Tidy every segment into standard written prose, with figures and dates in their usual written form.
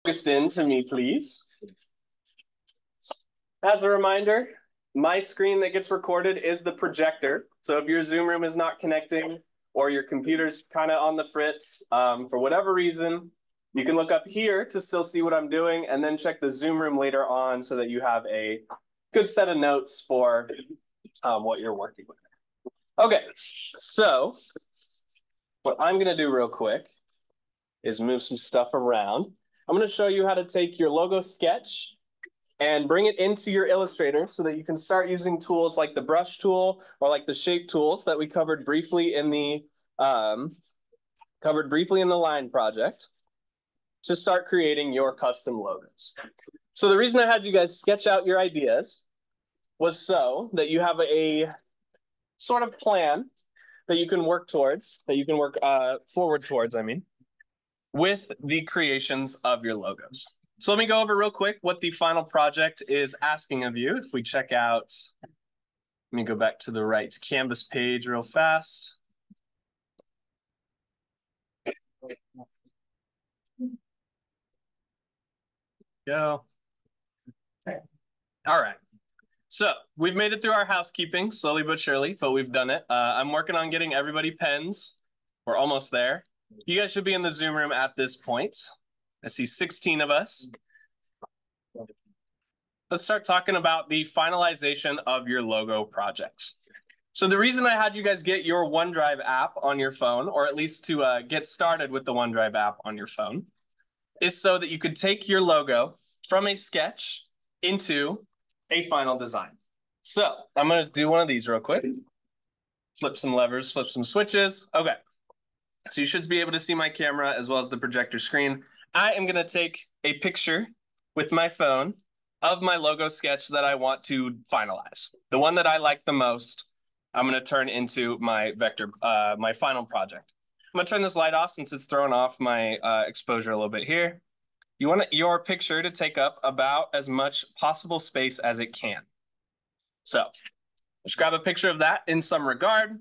Focused in to me, please. As a reminder, my screen that gets recorded is the projector. So if your Zoom room is not connecting or your computer's kind of on the fritz for whatever reason, you can look up here to still see what I'm doing and then check the Zoom room later on so that you have a good set of notes for what you're working with. Okay, so what I'm going to do real quick is move some stuff around. I'm going to show you how to take your logo sketch and bring it into your Illustrator so that you can start using tools like the brush tool or like the shape tools that we covered briefly in the line project to start creating your custom logos. So the reason I had you guys sketch out your ideas was so that you have a sort of plan that you can work towards, that you can work forward towards, with the creations of your logos. So let me go over real quick what the final project is asking of you. If we check out, let me go back to the right Canvas page real fast. Go. All right. So we've made it through our housekeeping slowly but surely, but we've done it. I'm working on getting everybody pens. We're almost there. You guys should be in the Zoom room at this point. I see 16 of us. Let's start talking about the finalization of your logo projects. So the reason I had you guys get your OneDrive app on your phone, or at least to get started with the OneDrive app on your phone, is so that you could take your logo from a sketch into a final design. So I'm going to do one of these real quick. Flip some levers, flip some switches. Okay. So you should be able to see my camera as well as the projector screen. I am going to take a picture with my phone of my logo sketch that I want to finalize. The one that I like the most, I'm going to turn into my vector, my final project. I'm going to turn this light off since it's throwing off my exposure a little bit here. You want your picture to take up about as much possible space as it can. So just grab a picture of that in some regard,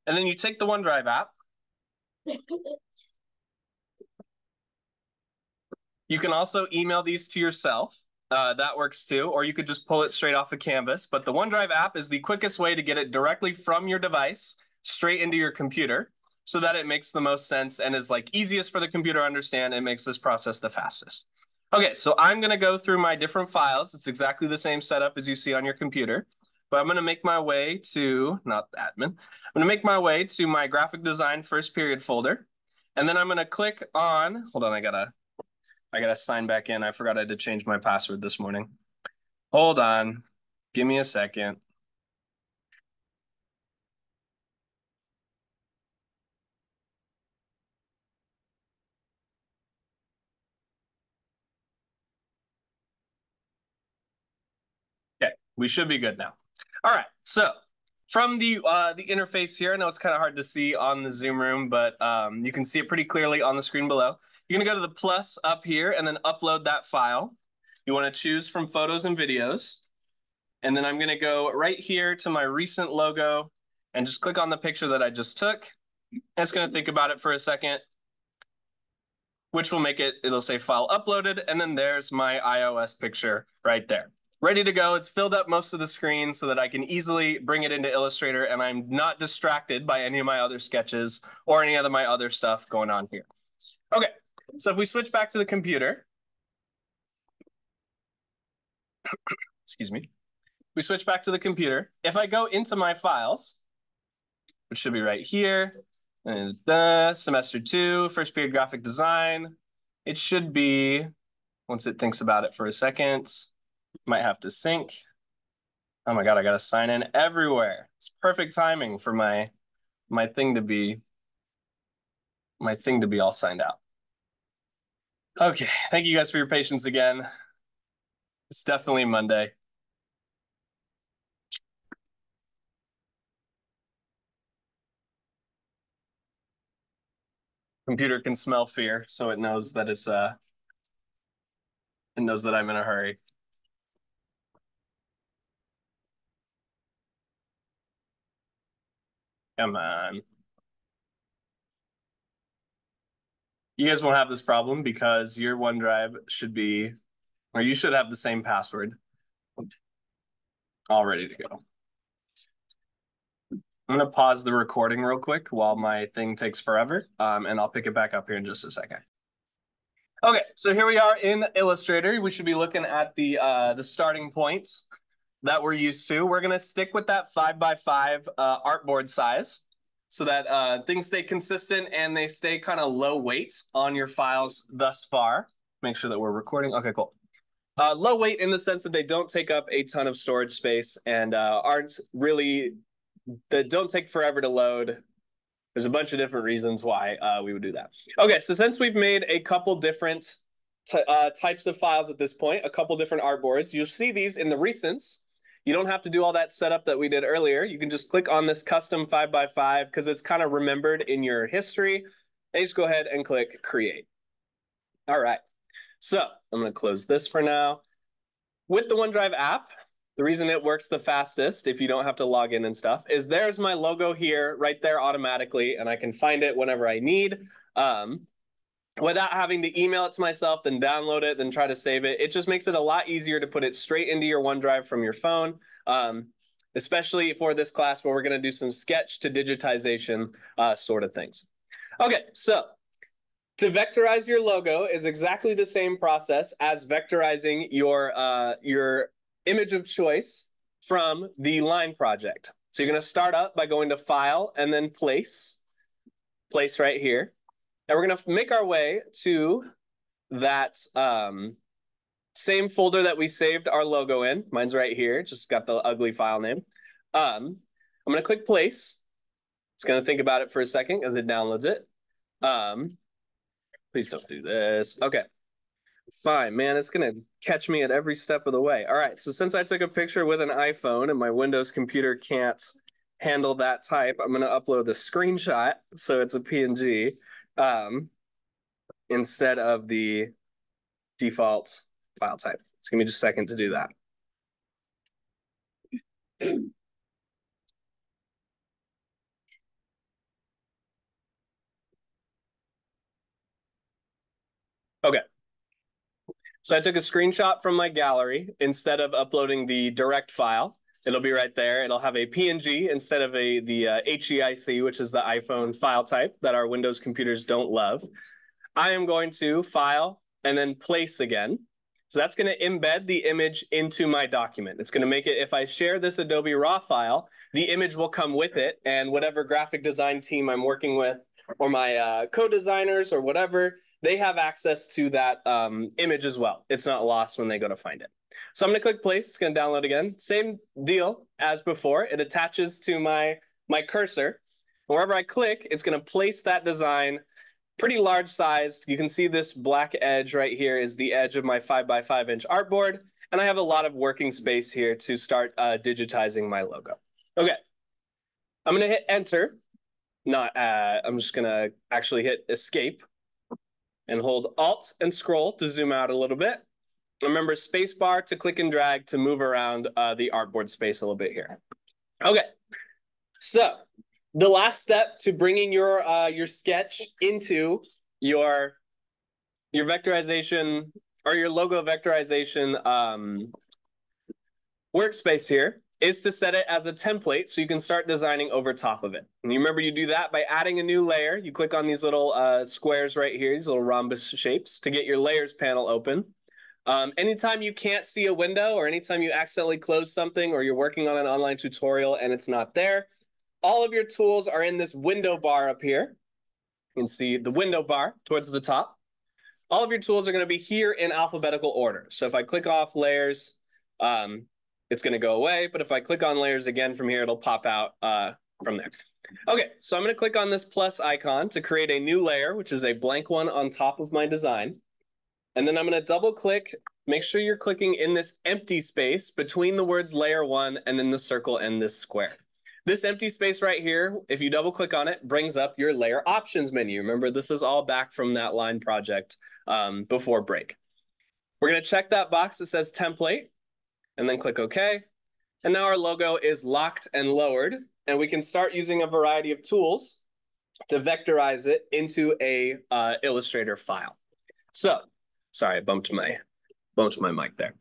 and then you take the OneDrive app. You can also email these to yourself. That works too, or you could just pull it straight off of Canvas. But the OneDrive app is the quickest way to get it directly from your device straight into your computer so that it makes the most sense and is like easiest for the computer to understand and makes this process the fastest. Okay, so I'm going to go through my different files. It's exactly the same setup as you see on your computer, but I'm going to make my way to, not the admin, I'm going to make my way to my graphic design first period folder. And then I'm going to click on, hold on, I gotta sign back in. I forgot I had to change my password this morning. Hold on. Give me a second. Okay, we should be good now. All right, so from the interface here, I know it's kind of hard to see on the Zoom room, but you can see it pretty clearly on the screen below. You're gonna go to the plus up here and then upload that file. You wanna choose from photos and videos. And then I'm gonna go right here to my recent logo and just click on the picture that I just took. And it's gonna think about it for a second, which will make it, it'll say file uploaded, and then there's my iOS picture right there. Ready to go. It's filled up most of the screen so that I can easily bring it into Illustrator and I'm not distracted by any of my other sketches or any of my other stuff going on here. Okay, so if we switch back to the computer, excuse me, we switch back to the computer. If I go into my files, which should be right here, and semester 2, first period graphic design, it should be, once it thinks about it for a second, might have to sync. Oh my God, I gotta sign in everywhere. It's perfect timing for my thing to be all signed out. Okay, thank you guys for your patience again. It's definitely Monday. Computer can smell fear, so it knows that it knows that I'm in a hurry. Come on. You guys won't have this problem because your OneDrive should be, or you should have the same password all ready to go. I'm going to pause the recording real quick while my thing takes forever, and I'll pick it back up here in just a second. Okay, so here we are in Illustrator. We should be looking at the starting points that we're used to. We're going to stick with that 5x5 artboard size so that things stay consistent and they stay kind of low weight on your files thus far. Make sure that we're recording. Okay, cool. Low weight in the sense that they don't take up a ton of storage space and aren't really, that don't take forever to load. There's a bunch of different reasons why we would do that. Okay, so since we've made a couple different types of files at this point, a couple different artboards, you'll see these in the recents. You don't have to do all that setup that we did earlier. You can just click on this custom 5x5 because it's kind of remembered in your history. And you just go ahead and click create. All right, so I'm going to close this for now. With the OneDrive app, the reason it works the fastest, if you don't have to log in and stuff, is there's my logo here right there automatically, and I can find it whenever I need. Without having to email it to myself, then download it, then try to save it. It just makes it a lot easier to put it straight into your OneDrive from your phone, especially for this class where we're going to do some sketch to digitization sort of things. Okay, so to vectorize your logo is exactly the same process as vectorizing your image of choice from the line project. So you're going to start up by going to File and then Place right here. And we're going to make our way to that same folder that we saved our logo in. Mine's right here, just got the ugly file name. I'm going to click Place. It's going to think about it for a second as it downloads it. Please don't do this. Okay. Fine, man, it's gonna catch me at every step of the way. All right, so since I took a picture with an iPhone and my Windows computer can't handle that type, I'm gonna upload the screenshot so it's a PNG instead of the default file type. It's gonna be just a second to do that. Okay. So I took a screenshot from my gallery instead of uploading the direct file. It'll be right there. It'll have a PNG instead of the HEIC, which is the iPhone file type that our Windows computers don't love. I am going to File and then Place again. So that's going to embed the image into my document. It's going to make it, if I share this Adobe RAW file, the image will come with it, and whatever graphic design team I'm working with or my co-designers or whatever, they have access to that image as well. It's not lost when they go to find it. So I'm going to click Place. It's going to download again. Same deal as before. It attaches to my cursor. Wherever I click, it's going to place that design pretty large sized. You can see this black edge right here is the edge of my 5x5 inch artboard. And I have a lot of working space here to start digitizing my logo. Okay, I'm going to hit Enter. I'm just going to actually hit Escape and hold Alt and Scroll to zoom out a little bit. Remember spacebar to click and drag to move around the artboard space a little bit here. Okay, so the last step to bringing your sketch into your vectorization or your logo vectorization workspace here is to set it as a template so you can start designing over top of it. And you remember you do that by adding a new layer. You click on these little squares right here, these little rhombus shapes to get your layers panel open. Anytime you can't see a window or anytime you accidentally close something or you're working on an online tutorial and it's not there, all of your tools are in this window bar up here. You can see the window bar towards the top. All of your tools are going to be here in alphabetical order. So if I click off layers, it's going to go away. But if I click on layers again from here, it'll pop out from there. Okay, so I'm going to click on this plus icon to create a new layer, which is a blank one on top of my design. And then I'm going to double click. Make sure you're clicking in this empty space between the words layer 1 and then the circle and this square. This empty space right here, if you double click on it, brings up your layer options menu. Remember, this is all back from that line project before break. We're going to check that box that says template and then click OK. And now our logo is locked and lowered, and we can start using a variety of tools to vectorize it into a Illustrator file. So, sorry, I bumped my mic there.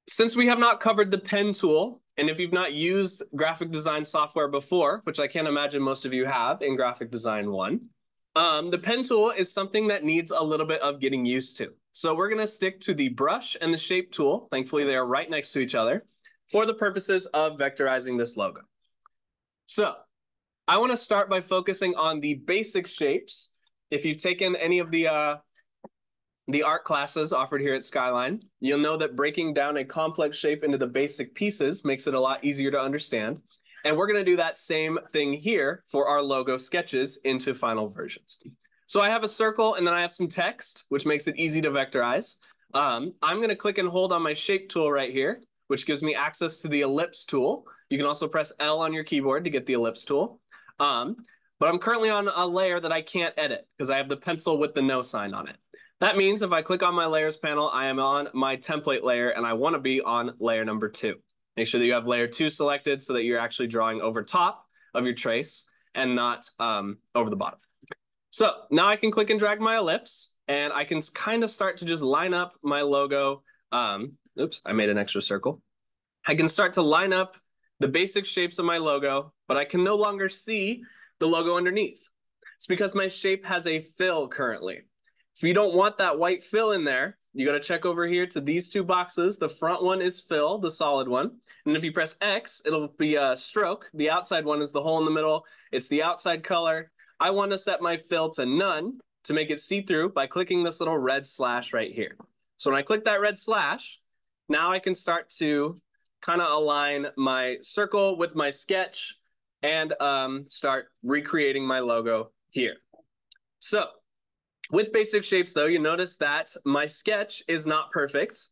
Since we have not covered the pen tool, and if you've not used graphic design software before, which I can't imagine most of you have in Graphic Design 1, the pen tool is something that needs a little bit of getting used to. So we're going to stick to the brush and the shape tool. Thankfully, they are right next to each other for the purposes of vectorizing this logo. So I want to start by focusing on the basic shapes. If you've taken any of the art classes offered here at Skyline, you'll know that breaking down a complex shape into the basic pieces makes it a lot easier to understand. And we're going to do that same thing here for our logo sketches into final versions. So I have a circle and then I have some text, which makes it easy to vectorize. I'm going to click and hold on my shape tool right here, which gives me access to the ellipse tool. You can also press L on your keyboard to get the ellipse tool. But I'm currently on a layer that I can't edit because I have the pencil with the no sign on it. That means if I click on my layers panel, I am on my template layer and I want to be on layer number 2. Make sure that you have layer 2 selected so that you're actually drawing over top of your trace and not over the bottom. So now I can click and drag my ellipse and I can kind of start to just line up my logo. Oops, I made an extra circle. I can start to line up the basic shapes of my logo, but I can no longer see the logo underneath. It's because my shape has a fill currently. If you don't want that white fill in there, you got to check over here to these 2 boxes. The front one is fill, the solid one. And if you press X, it'll be a stroke. The outside one is the hole in the middle. It's the outside color. I want to set my fill to none to make it see-through by clicking this little red slash right here. So when I click that red slash, now I can start to kind of align my circle with my sketch and start recreating my logo here. So with basic shapes, though, you notice that my sketch is not perfect,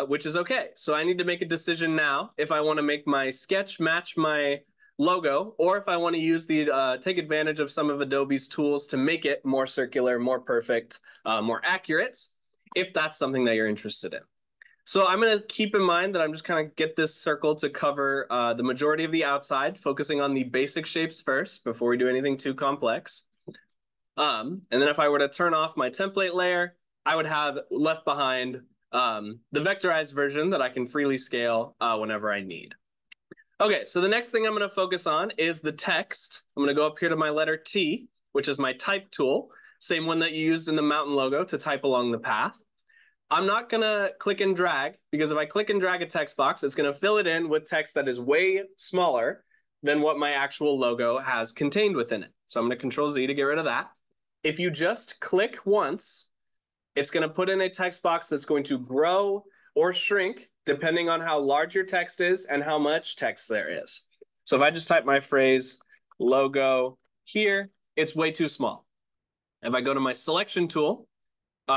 which is okay. So I need to make a decision now if I want to make my sketch match my logo, or if I want to use the take advantage of some of Adobe's tools to make it more circular, more perfect, more accurate, if that's something that you're interested in. So I'm going to keep in mind that I'm just kind of get this circle to cover the majority of the outside, focusing on the basic shapes first before we do anything too complex. And then if I were to turn off my template layer, I would have left behind the vectorized version that I can freely scale whenever I need. Okay, so the next thing I'm going to focus on is the text. I'm going to go up here to my letter T, which is my type tool, same one that you used in the mountain logo to type along the path. I'm not going to click and drag, because if I click and drag a text box, it's going to fill it in with text that is way smaller than what my actual logo has contained within it. So I'm going to Control Z to get rid of that. If you just click once, it's going to put in a text box that's going to grow or shrink depending on how large your text is and how much text there is. So if I just type my phrase logo here, it's way too small. If I go to my selection tool,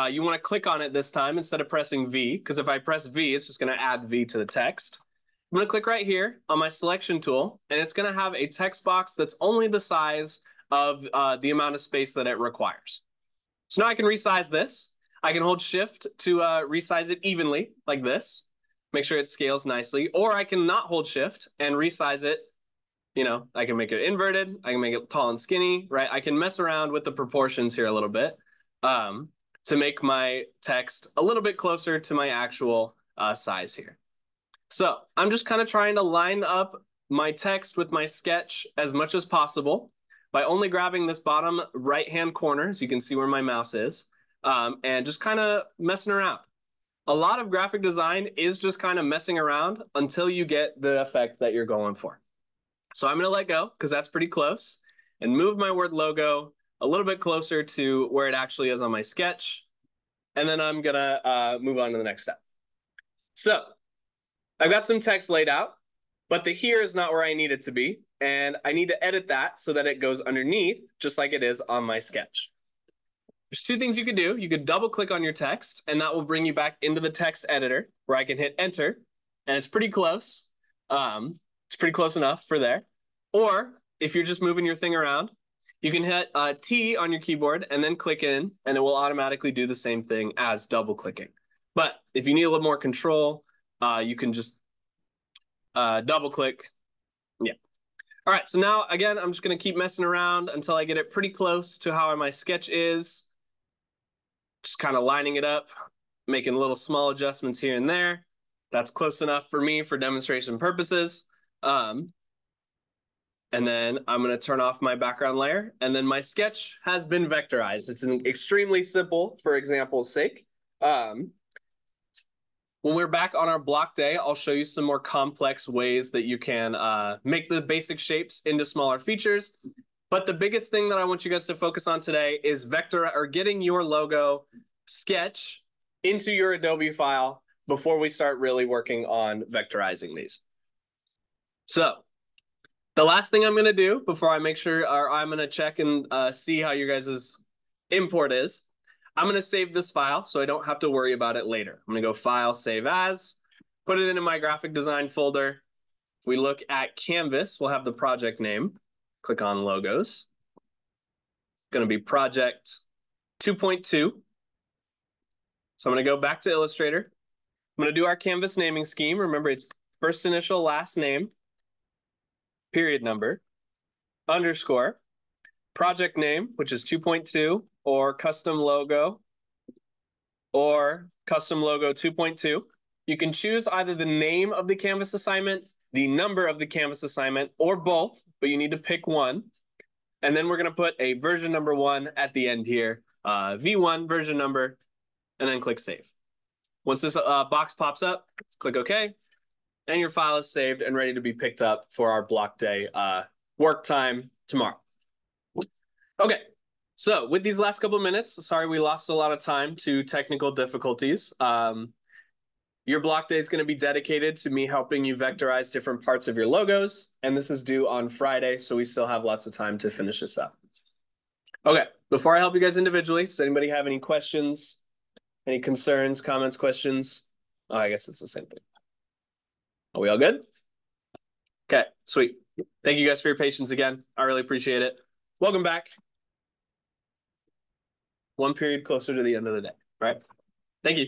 you want to click on it this time instead of pressing V, because if I press V, it's just going to add V to the text. I'm going to click right here on my selection tool, and it's going to have a text box that's only the size of the amount of space that it requires. So now I can resize this. I can hold Shift to resize it evenly like this, make sure it scales nicely, or I can not hold Shift and resize it. You know, I can make it inverted, I can make it tall and skinny, right? I can mess around with the proportions here a little bit to make my text a little bit closer to my actual size here. So I'm just kind of trying to line up my text with my sketch as much as possible by only grabbing this bottom right-hand corner, so you can see where my mouse is, and just kind of messing around. A lot of graphic design is just kind of messing around until you get the effect that you're going for. So I'm going to let go because that's pretty close and move my word logo a little bit closer to where it actually is on my sketch. And then I'm going to move on to the next step. So I've got some text laid out, but the here is not where I need it to be. And I need to edit that so that it goes underneath, just like it is on my sketch. There's 2 things you could do. You could double click on your text, and that will bring you back into the text editor where I can hit enter, and it's pretty close. It's pretty close enough for there. Or if you're just moving your thing around, you can hit T on your keyboard and then click in, and it will automatically do the same thing as double clicking. But if you need a little more control, you can just double click. Yeah. All right, so now, again, I'm just going to keep messing around until I get it pretty close to how my sketch is. Just kind of lining it up, making little small adjustments here and there. That's close enough for me for demonstration purposes. And then I'm going to turn off my background layer. And then my sketch has been vectorized. It's extremely simple for example's sake. When we're back on our block day, I'll show you some more complex ways that you can make the basic shapes into smaller features. But the biggest thing that I want you guys to focus on today is getting your logo sketch into your Adobe file before we start really working on vectorizing these. So the last thing I'm going to do before I make sure, or I'm going to check and see how your guys' import is, I'm going to save this file so I don't have to worry about it later. I'm going to go File, Save As, put it into my graphic design folder. If we look at Canvas, we'll have the project name. Click on Logos. It's going to be Project 2.2. So I'm going to go back to Illustrator. I'm going to do our Canvas naming scheme. Remember, it's first initial, last name, period number, underscore, project name, which is 2.2, or custom logo 2.2. You can choose either the name of the Canvas assignment, the number of the Canvas assignment, or both, but you need to pick one. And then we're going to put a version number 1 at the end here, V1 version number, and then click Save. Once this box pops up, click OK, and your file is saved and ready to be picked up for our block day work time tomorrow. Okay, so with these last couple of minutes, sorry we lost a lot of time to technical difficulties. Your block day is going to be dedicated to me helping you vectorize different parts of your logos, and this is due on Friday, so we still have lots of time to finish this up. Okay, before I help you guys individually, does anybody have any questions, any concerns, comments, questions? Oh, I guess it's the same thing. Are we all good? Okay, sweet. Thank you guys for your patience again. I really appreciate it. Welcome back. One period closer to the end of the day, right? Thank you.